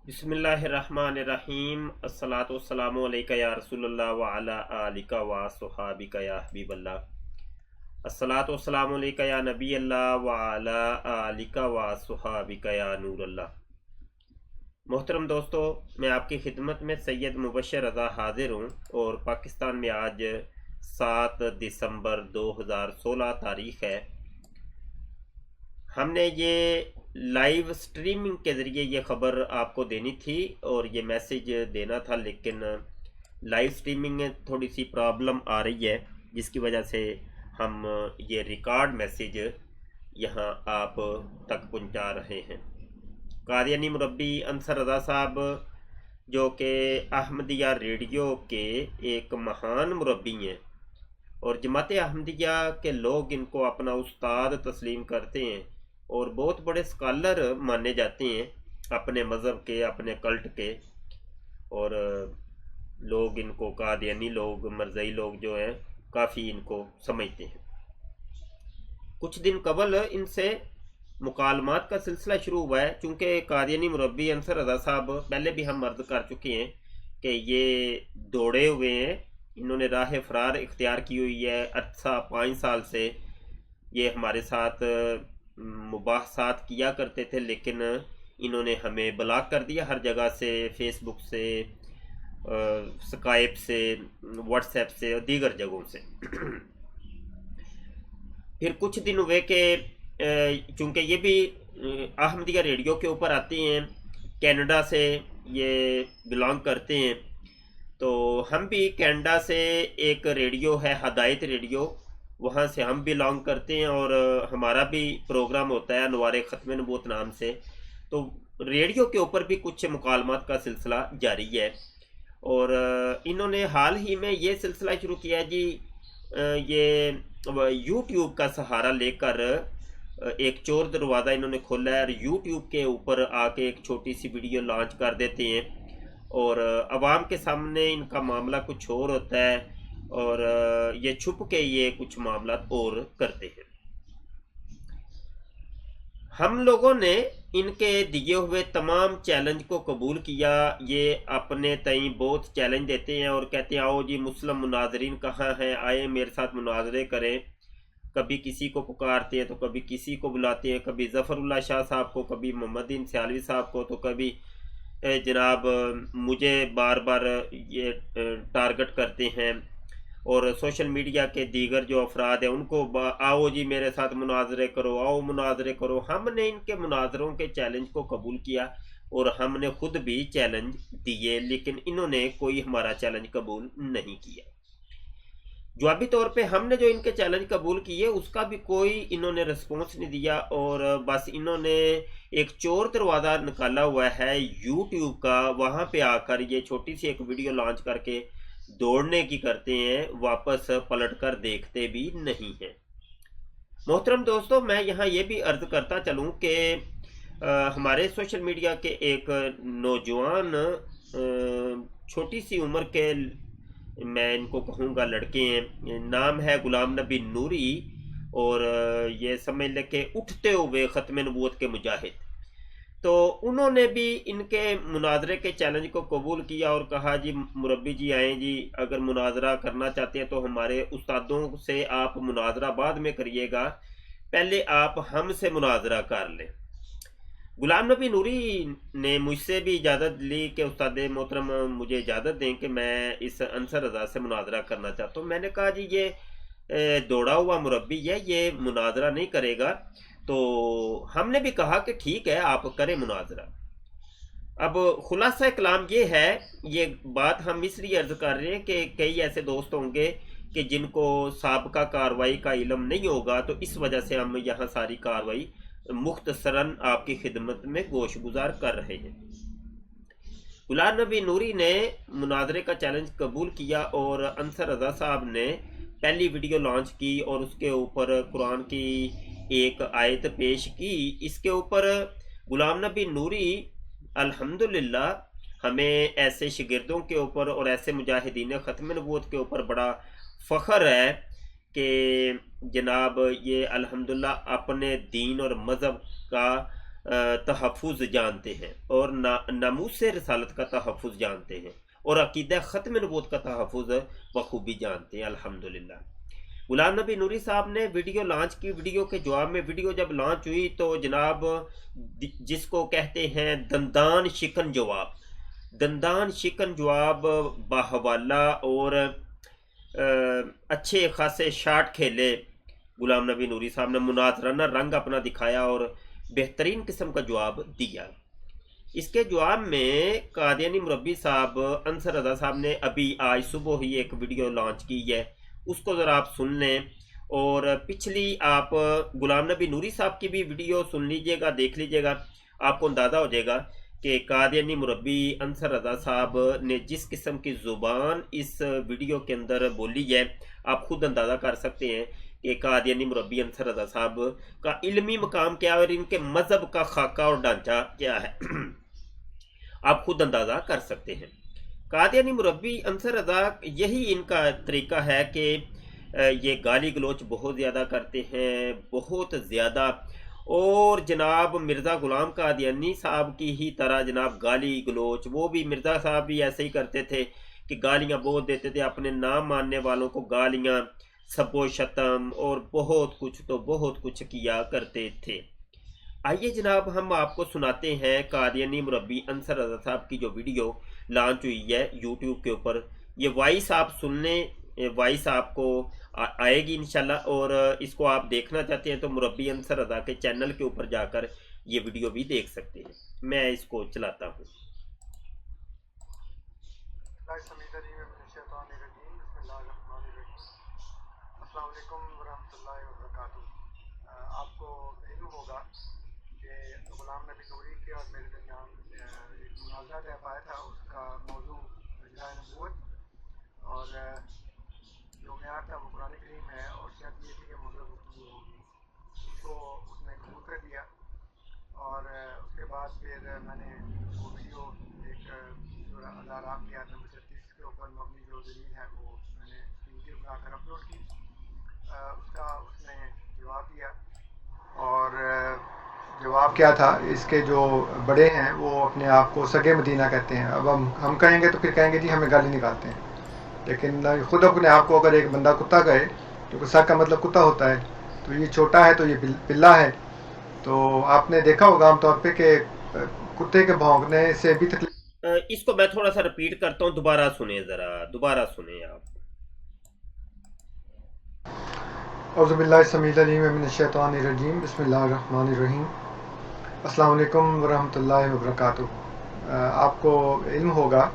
بسم اللہ الرحمن الرحیم الصلاۃ والسلام علیکہ یا رسول اللہ وعلی آلکہ و صحابکہ یا حبیب اللہ۔ الصلاۃ والسلام علیکہ یا نبی اللہ وعلی آلکہ و صحابکہ یا نور اللہ۔ محترم دوستو، میں آپ کی خدمت میں سید مبشر رضا حاضر ہوں، اور پاکستان میں آج 7 دسمبر 2016 تاریخ ہے۔ ہم نے یہ لائیو سٹریمنگ کے ذریعے یہ خبر آپ کو دینی تھی اور یہ میسیج دینا تھا، لیکن لائیو سٹریمنگ میں تھوڑی سی پرابلم آ رہی ہے، جس کی وجہ سے ہم یہ ریکارڈ میسیج یہاں آپ تک پہنچا رہے ہیں۔ قادیانی مربی انصر رضا صاحب، جو کہ احمدیہ ریڈیو کے ایک مہان مربی ہیں، اور جماعت احمدیہ کے لوگ ان کو اپنا استاد تسلیم کرتے ہیں اور بہت بڑے اسکالر مانے جاتے ہیں اپنے مذہب کے، اپنے کلٹ کے، اور لوگ ان کو قادیانی لوگ، مرزائی لوگ جو ہیں کافی ان کو سمجھتے ہیں۔ کچھ دن قبل ان سے مکالمات کا سلسلہ شروع ہوا ہے، چونکہ قادیانی مربی انصر رضا صاحب پہلے بھی ہم عرض کر چکے ہیں کہ یہ دوڑے ہوئے ہیں، انہوں نے راہ فرار اختیار کی ہوئی ہے عرصہ 5 سال سے۔ یہ ہمارے ساتھ مباحثات کیا کرتے تھے، لیکن انہوں نے ہمیں بلاک کر دیا ہر جگہ سے، فیس بک سے، سکائپ سے، واٹس ایپ سے اور دیگر جگہوں سے۔ پھر کچھ دن ہوئے کہ چونکہ یہ بھی احمدیہ ریڈیو کے اوپر آتے ہیں، کینیڈا سے یہ بلانگ کرتے ہیں، تو ہم بھی کینیڈا سے ایک ریڈیو ہے ہدایت ریڈیو، وہاں سے ہم بلانگ کرتے ہیں، اور ہمارا بھی پروگرام ہوتا ہے انوار ختم نبوت نام سے۔ تو ریڈیو کے اوپر بھی کچھ مکالمات کا سلسلہ جاری ہے، اور انہوں نے حال ہی میں یہ سلسلہ شروع کیا جی، یہ یوٹیوب کا سہارا لے کر ایک چور دروازہ انہوں نے کھولا ہے، اور یوٹیوب کے اوپر آ کے ایک چھوٹی سی ویڈیو لانچ کر دیتے ہیں، اور عوام کے سامنے ان کا معاملہ کچھ اور ہوتا ہے، اور یہ چھپ کے یہ کچھ معاملات اور کرتے ہیں۔ ہم لوگوں نے ان کے دیے ہوئے تمام چیلنج کو قبول کیا۔ یہ اپنے تئیں بہت چیلنج دیتے ہیں اور کہتے ہیں آؤ جی مسلم مناظرین کہاں ہیں، آئے میرے ساتھ مناظرے کریں۔ کبھی کسی کو پکارتے ہیں تو کبھی کسی کو بلاتے ہیں، کبھی ظفر اللہ شاہ صاحب کو، کبھی محمد دین سیالوی صاحب کو، تو کبھی جناب مجھے بار بار یہ ٹارگٹ کرتے ہیں، اور سوشل میڈیا کے دیگر جو افراد ہیں ان کو آؤ جی میرے ساتھ مناظرے کرو، آؤ مناظرے کرو۔ ہم نے ان کے مناظروں کے چیلنج کو قبول کیا، اور ہم نے خود بھی چیلنج دیے، لیکن انہوں نے کوئی ہمارا چیلنج قبول نہیں کیا۔ جوابی طور پہ ہم نے جو ان کے چیلنج قبول کیے اس کا بھی کوئی انہوں نے رسپونس نہیں دیا، اور بس انہوں نے ایک چور دروازہ نکالا ہوا ہے یوٹیوب کا، وہاں پہ آ کر یہ چھوٹی سی ایک ویڈیو لانچ کر کے دوڑنے کی کرتے ہیں، واپس پلٹ کر دیکھتے بھی نہیں ہیں۔ محترم دوستو، میں یہاں یہ بھی عرض کرتا چلوں کہ ہمارے سوشل میڈیا کے ایک نوجوان چھوٹی سی عمر کے، میں ان کو کہوں گا لڑکے ہیں، نام ہے غلام نبی نوری، اور یہ سمجھ لے کہ اٹھتے ہوئے ختم نبوت کے مجاہد۔ تو انہوں نے بھی ان کے مناظرے کے چیلنج کو قبول کیا اور کہا جی مربی جی آئیں جی، اگر مناظرہ کرنا چاہتے ہیں تو ہمارے استادوں سے آپ مناظرہ بعد میں کریے گا، پہلے آپ ہم سے مناظرہ کر لیں۔ غلام نبی نوری نے مجھ سے بھی اجازت لی کہ استاد محترم مجھے اجازت دیں کہ میں اس انصر رضا سے مناظرہ کرنا چاہتا ہوں۔ میں نے کہا جی یہ دوڑا ہوا مربی ہے، یہ مناظرہ نہیں کرے گا۔ تو ہم نے بھی کہا کہ ٹھیک ہے آپ کریں مناظرہ۔ اب خلاصہ کلام یہ ہے، یہ بات ہم اس لیے عرض کر رہے ہیں کہ کئی ایسے دوست ہوں گے کہ جن کو سابقہ کارروائی کا علم نہیں ہوگا، تو اس وجہ سے ہم یہاں ساری کارروائی مختصراً آپ کی خدمت میں گوش گزار کر رہے ہیں۔ غلام نبی نوری نے مناظرے کا چیلنج قبول کیا، اور انصر رضا صاحب نے پہلی ویڈیو لانچ کی اور اس کے اوپر قرآن کی ایک آیت پیش کی۔ اس کے اوپر غلام نبی نوری الحمدللہ ہمیں ایسے شاگردوں کے اوپر اور ایسے مجاہدین ختم نبوت کے اوپر بڑا فخر ہے کہ جناب یہ الحمدللہ اپنے دین اور مذہب کا تحفظ جانتے ہیں اور ناموس رسالت کا تحفظ جانتے ہیں اور عقیدہ ختم نبوت کا تحفظ بخوبی جانتے ہیں الحمدللہ۔ غلام نبی نوری صاحب نے ویڈیو لانچ کی، ویڈیو کے جواب میں ویڈیو جب لانچ ہوئی تو جناب جس کو کہتے ہیں دندان شکن جواب، دندان شکن جواب باحوالہ اور اچھے خاصے شاٹ کھیلے غلام نبی نوری صاحب نے، مناظرانہ رنگ اپنا دکھایا اور بہترین قسم کا جواب دیا۔ اس کے جواب میں قادیانی مربی صاحب انصر رضا صاحب نے ابھی آج صبح ہی ایک ویڈیو لانچ کی ہے، اس کو ذرا آپ سن لیں، اور پچھلی آپ غلام نبی نوری صاحب کی بھی ویڈیو سن لیجئے گا، دیکھ لیجئے گا، آپ کو اندازہ ہو جائے گا کہ قادیانی مربی انصر رضا صاحب نے جس قسم کی زبان اس ویڈیو کے اندر بولی ہے، آپ خود اندازہ کر سکتے ہیں کہ قادیانی مربی انصر رضا صاحب کا علمی مقام کیا ہے اور ان کے مذہب کا خاکہ اور ڈھانچہ کیا ہے، آپ خود اندازہ کر سکتے ہیں۔ قادیانی مربی انصر رضا یہی ان کا طریقہ ہے کہ یہ گالی گلوچ بہت زیادہ کرتے ہیں، بہت زیادہ، اور جناب مرزا غلام قادیانی صاحب کی ہی طرح جناب گالی گلوچ، وہ بھی مرزا صاحب بھی ایسے ہی کرتے تھے کہ گالیاں بہت دیتے تھے، اپنے نام ماننے والوں کو گالیاں، سب و شتم اور بہت کچھ تو بہت کچھ کیا کرتے تھے۔ آئیے جناب ہم آپ کو سناتے ہیں قادیانی مربی انصر رضا صاحب کی جو ویڈیو لانچ ہوئی ہے یوٹیوب کے اوپر، یہ وائس آپ سننے، وائس آپ کو آئے گی انشاءاللہ، اور اس کو آپ دیکھنا چاہتے ہیں تو مربی انصر رضا کے چینل کے اوپر جا کر یہ ویڈیو بھی دیکھ سکتے ہیں۔ میں اس کو چلاتا ہوں۔ السلام علیکم ورحمۃ اللہ وبرکاتہ۔ آپ کو علم ہوگا کہ غلام نبی نوری کے اور میرے درمیان ایک مناظرہ طے پایا تھا، اس کا موضوع اجراء نبوت، اور جو معیار تھا وہ قرآن کریم ہے، اور شرط یہ تھی کہ مذہب گفتگو ہوگی، اس کو اس نے قبول کر لیا، اور اس کے بعد پھر میں نے وہ ویڈیو ایک سورہ الاعراف کی آیت نمبر 36 کے اوپر مبنی جو دلیل ہے وہ میں نے ویڈیو بنا کر اپلوڈ کی، اس کا اس نے جواب دیا، اور جواب کیا تھا، اس کے جو بڑے ہیں وہ اپنے آپ کو سگے مدینہ کہتے ہیں۔ اب ہم کہیں گے تو پھر کہیں گے جی ہمیں گالی نکالتے ہیں، لیکن خود اپنے آپ کو اگر ایک بندہ کتا کہے، کیونکہ سگ کا مطلب کتا ہوتا ہے، تو یہ چھوٹا ہے تو یہ پلا ہے، تو آپ نے دیکھا ہوگا عام طور پہ کہ کتے کے بھونکنے سے بھی تکلیف۔ اس کو میں تھوڑا سا ریپیٹ کرتا ہوں، دوبارہ سنیں، ذرا دوبارہ سنیں آپ۔ اعوذ باللہ السمیع العلیم من الشیطان الرجیم، بسم اللہ الرحمن الرحیم۔ السلام علیکم ورحمۃ اللہ وبرکاتہ۔ آپ کو علم ہوگا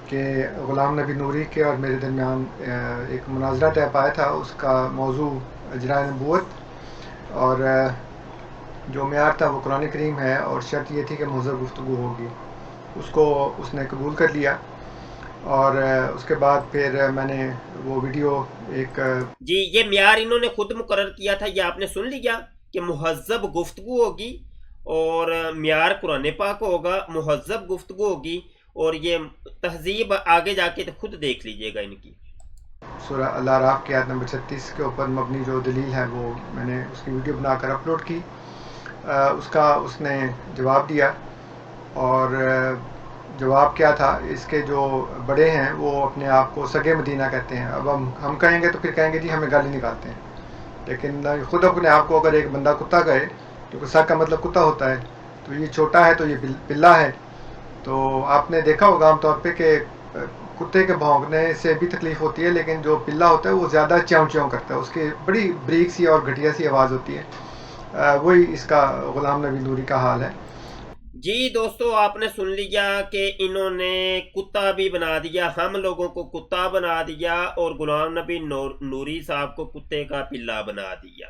کہ غلام نبی نوری کے اور میرے درمیان ایک مناظرہ طے پایا تھا، اس کا موضوع اجراء نبوت، اور جو معیار تھا وہ قرآن کریم ہے، اور شرط یہ تھی کہ مہذب گفتگو ہوگی، اس کو اس نے قبول کر لیا، اور اس کے بعد پھر میں نے وہ ویڈیو ایک جی یہ معیار انہوں نے خود مقرر کیا تھا، یہ آپ نے سن لیا کہ مہذب گفتگو ہوگی اور معیار قرآن پاک ہوگا، مہذب گفتگو ہوگی، اور یہ تہذیب آگے جا کے خود دیکھ لیجئے گا ان کی۔ سورہ الاعراف کی آیت نمبر 36 کے اوپر مبنی جو دلیل ہے وہ میں نے اس کی ویڈیو بنا کر اپلوڈ کی، اس کا اس نے جواب دیا، اور جواب کیا تھا، اس کے جو بڑے ہیں وہ اپنے آپ کو سگے مدینہ کہتے ہیں۔ اب ہم کہیں گے تو پھر کہیں گے جی ہمیں گالی نکالتے ہیں، لیکن خود اپنے آپ کو اگر ایک بندہ کتا کہے، کیونکہ سگ کا مطلب کتا ہوتا ہے، تو یہ چھوٹا ہے تو یہ پلا ہے، تو آپ نے دیکھا ہوگا عام طور پہ کہ کتے کے بھونکنے سے بھی تکلیف ہوتی ہے، لیکن جو پلا ہوتا ہے وہ زیادہ چیوں چیوں کرتا ہے، اس کی بڑی بریک سی اور گھٹیا سی آواز ہوتی ہے، وہی اس کا غلام نبی نوری کا حال ہے۔ جی دوستو آپ نے سن لیا کہ انہوں نے کتا بھی بنا دیا، ہم لوگوں کو کتا بنا دیا، اور غلام نبی نوری صاحب کو کتے کا پلا بنا دیا۔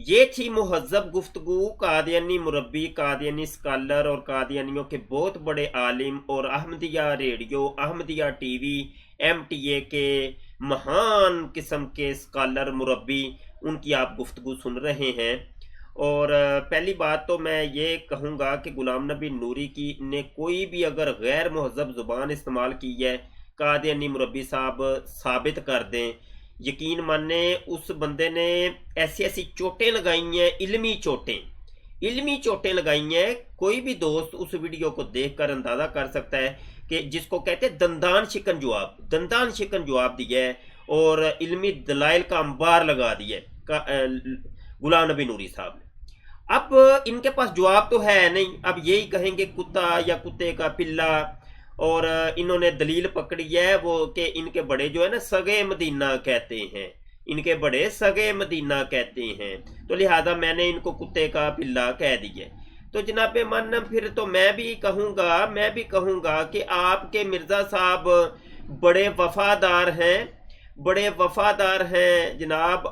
یہ تھی مہذب گفتگو۔ قادیانی مربی، قادیانی اسکالر اور قادیانیوں کے بہت بڑے عالم اور Ahmadiyya radio, Ahmadiyya T V, M T A کے مہان قسم کے اسکالر مربی، ان کی آپ گفتگو سن رہے ہیں۔ اور پہلی بات تو میں یہ کہوں گا کہ غلام نبی نوری کی نے کوئی بھی اگر غیر مہذب زبان استعمال کی ہے، قادیانی مربی صاحب ثابت کر دیں، یقین مانیں اس بندے نے ایسی ایسی چوٹیں لگائی ہیں، علمی چوٹیں علمی چوٹیں لگائی ہیں. کوئی بھی دوست اس ویڈیو کو دیکھ کر اندازہ کر سکتا ہے کہ جس کو کہتے ہیں دندان شکن جواب دیا ہے اور علمی دلائل کا انبار لگا دیا ہے غلام نبی نوری صاحب نے. اب ان کے پاس جواب تو ہے نہیں, اب یہی کہیں گے کتا یا کتے کا پلا, اور انہوں نے دلیل پکڑی ہے وہ کہ ان کے بڑے جو ہے نا سگے مدینہ کہتے ہیں, ان کے بڑے سگے مدینہ کہتے ہیں, تو لہذا میں نے ان کو کتے کا پلا کہہ دیا. تو جناب من پھر تو میں بھی کہوں گا کہ آپ کے مرزا صاحب بڑے وفادار ہیں جناب,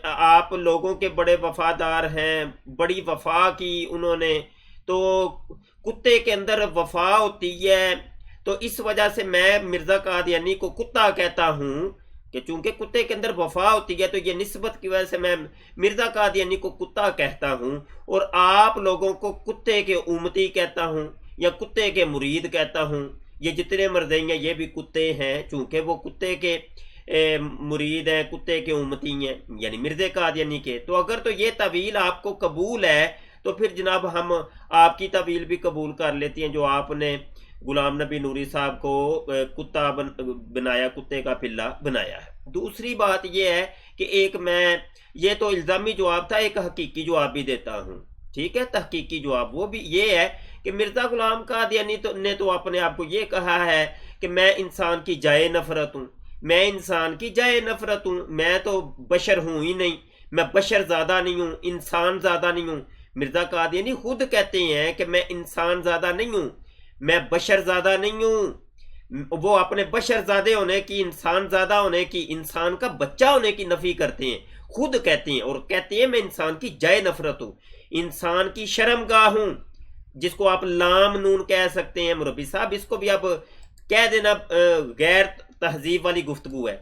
آپ لوگوں کے بڑے وفادار ہیں, بڑی وفا کی انہوں نے. تو کتے کے اندر وفا ہوتی ہے, تو اس وجہ سے میں مرزا قادیانی کو کتا کہتا ہوں کہ چونکہ کتے کے اندر وفا ہوتی ہے تو یہ نسبت کی وجہ سے میں مرزا قادیانی کو کتا کہتا ہوں, اور آپ لوگوں کو کتے کے امتی کہتا ہوں یا کتے کے مرید کہتا ہوں. یہ جتنے مرزائی ہیں یہ بھی کتے ہیں, چونکہ وہ کتے کے مرید ہیں, کتے کے امتی ہیں, یعنی مرزا قادیانی کے. تو اگر تو یہ طویل آپ کو قبول ہے تو پھر جناب ہم آپ کی طویل بھی قبول کر لیتی ہیں جو آپ نے غلام نبی نوری صاحب کو کتا بنایا, کتے کا پلا بنایا ہے. دوسری بات یہ ہے کہ ایک میں یہ تو الزامی جواب تھا, ایک حقیقی جواب بھی دیتا ہوں. ٹھیک ہے, تحقیقی جواب وہ بھی یہ ہے کہ مرزا غلام قادیانی نے تو اپنے آپ کو یہ کہا ہے کہ میں انسان کی جائے نفرت ہوں, میں تو بشر ہوں ہی نہیں, میں بشر زیادہ نہیں ہوں, انسان زیادہ نہیں ہوں. مرزا قادیانی خود کہتے ہیں کہ میں انسان زیادہ نہیں ہوں, میں بشر زیادہ نہیں ہوں. وہ اپنے بشر زیادہ ہونے کی, انسان زیادہ ہونے کی, انسان کا بچہ ہونے کی نفی کرتے ہیں, خود کہتے ہیں, اور کہتے ہیں میں انسان کی جائے نفرت ہوں, انسان کی شرمگاہ ہوں, جس کو آپ لام نون کہہ سکتے ہیں. مربی صاحب اس کو بھی اب کہہ دینا غیر تہذیب والی گفتگو ہے,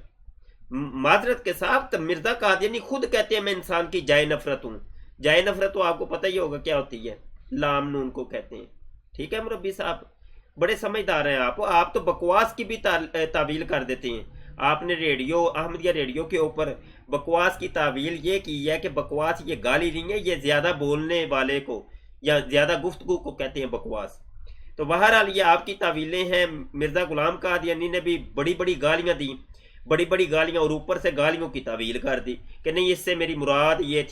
معذرت کے ساتھ. مرزا قادیانی خود کہتے ہیں میں انسان کی جائے نفرت ہوں. جائے نفرت تو آپ کو پتہ ہی ہوگا کیا ہوتی ہے, لام نون کو کہتے ہیں. ٹھیک ہے مربی صاحب, بڑے سمجھدار ہیں آپ تو بکواس کی بھی تعویل کر دیتے ہیں. آپ نے احمدیہ ریڈیو کے اوپر بکواس کی تعویل یہ کی ہے کہ بکواس یہ گالی نہیں ہے, یہ زیادہ بولنے والے کو یا زیادہ گفتگو کو کہتے ہیں بکواس. تو بہرحال یہ آپ کی تعویلیں ہیں. مرزا غلام قادیانی نے بھی بڑی بڑی گالیاں دی, بڑی گالیاں, اور اوپر سے گالیوں کی تعویل کر دی کہ نہیں اس سے میری مراد یہ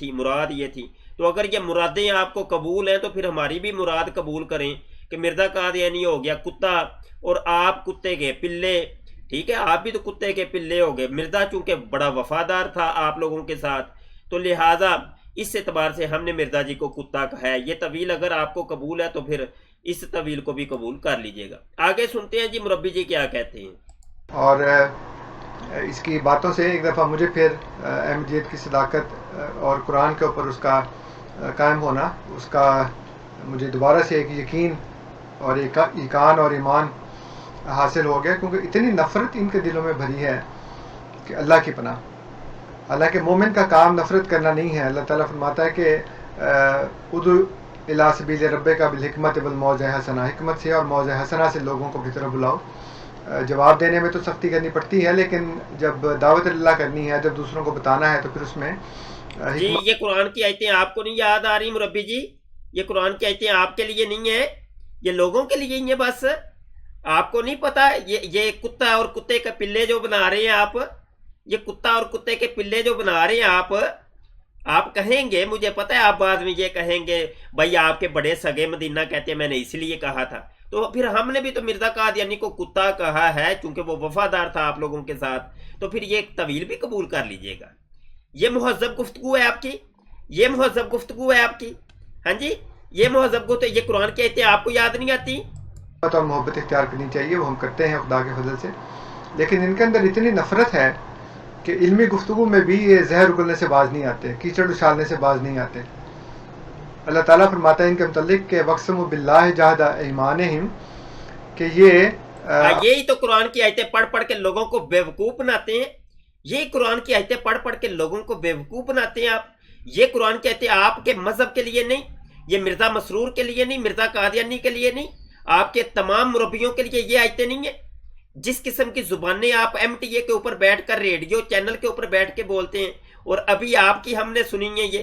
تھی. تو اگر یہ مرادیں آپ کو قبول ہیں تو پھر ہماری بھی مراد قبول کریں کہ مرزا قادیانی ہو گیا کتا اور آپ کتے کے پلے. ٹھیک ہے, آپ بھی تو کتے کے پلے ہو گئے. مرزا چونکہ بڑا وفادار تھا آپ لوگوں کے ساتھ, تو لہٰذا اس اعتبار سے ہم نے مرزا جی کو کتا کہا ہے. یہ طویل اگر آپ کو قبول ہے تو پھر اس طویل کو بھی قبول کر لیجئے گا. آگے سنتے ہیں جی مربی جی کیا کہتے ہیں. اور اس کی باتوں سے ایک دفعہ مجھے پھر احمدیت کی صداقت اور قرآن کے اوپر اس کا قائم ہونا, اس کا مجھے دوبارہ سے ایک یقین اور ایک ایقان اور ایمان حاصل ہو گیا, کیونکہ اتنی نفرت ان کے دلوں میں بھری ہے کہ اللہ کی پناہ. حالانکہ مومن کا کام نفرت کرنا نہیں ہے. اللہ تعالیٰ فرماتا ہے کہ ادعو الی سبیل ربک بالحکمت والموعظۃ الحسنہ, حکمت سے اور موعظہ حسنہ سے لوگوں کو کی طرف بلاؤ. جواب دینے میں تو سختی کرنی پڑتی ہے, لیکن جب دعوت اللہ کرنی ہے, جب دوسروں کو بتانا ہے, تو پھر اس میں جی یہ قرآن کی آیتیں آپ کو نہیں یاد آ رہی مربی جی؟ یہ قرآن کی آیتیں آپ کے لیے نہیں ہیں, یہ لوگوں کے لیے ہی ہیں بس. آپ کو نہیں پتا یہ کتا اور کتے کے پلے جو بنا رہے ہیں آپ, یہ کتا اور کتے کے پلے جو بنا رہے ہیں آپ کہیں گے, مجھے پتا ہے آپ بعد میں یہ کہیں گے بھائی آپ کے بڑے سگے مدینہ کہتے ہیں, میں نے اس لیے کہا تھا. تو پھر ہم نے بھی تو مرزا قادیانی کو کتا کہا ہے چونکہ وہ وفادار تھا آپ لوگوں کے ساتھ, تو پھر یہ طویل بھی قبول کر لیجئے گا. یہ مہذب گفتگو ہے آپ کی, یہ مہذب گفتگو ہے آپ کی. ہاں جی, یہ مہذب گفتگو. یہ قرآن کی آیتیں آپ کو یاد نہیں آتی؟ اور محبت اختیار کرنی چاہیے, وہ ہم کرتے ہیں خدا کے فضل سے, لیکن ان کے اندر اتنی نفرت ہے کہ علمی گفتگو میں بھی یہ زہر اگلنے سے باز نہیں آتے, کیچڑ اچھالنے سے باز نہیں آتے. اللہ تعالیٰ فرماتا ہے ان کے متعلق کہ وَاقْسَمُوا بِاللَّهِ جَهْدَ أَيْمَانِهِمْ, کہ یہی تو قرآن کی آیتیں پڑھ کے لوگوں کو بیوقوف بناتے ہیں. یہی قرآن کی آیتیں پڑھ کے لوگوں کو بیوقوف بناتے ہیں آپ. یہ قرآن کی آیتیں آپ کے مذہب کے لیے نہیں, یہ مرزا مسرور کے لیے نہیں, مرزا قادیانی کے لیے نہیں, آپ کے تمام مربیوں کے لیے یہ آیتیں نہیں ہیں. جس قسم کی زبانیں آپ ایم ٹی اے کے اوپر بیٹھ کر ریڈیو چینل کے اوپر بیٹھ کے بولتے ہیں, اور ابھی آپ کی ہم نے سنی ہے, یہ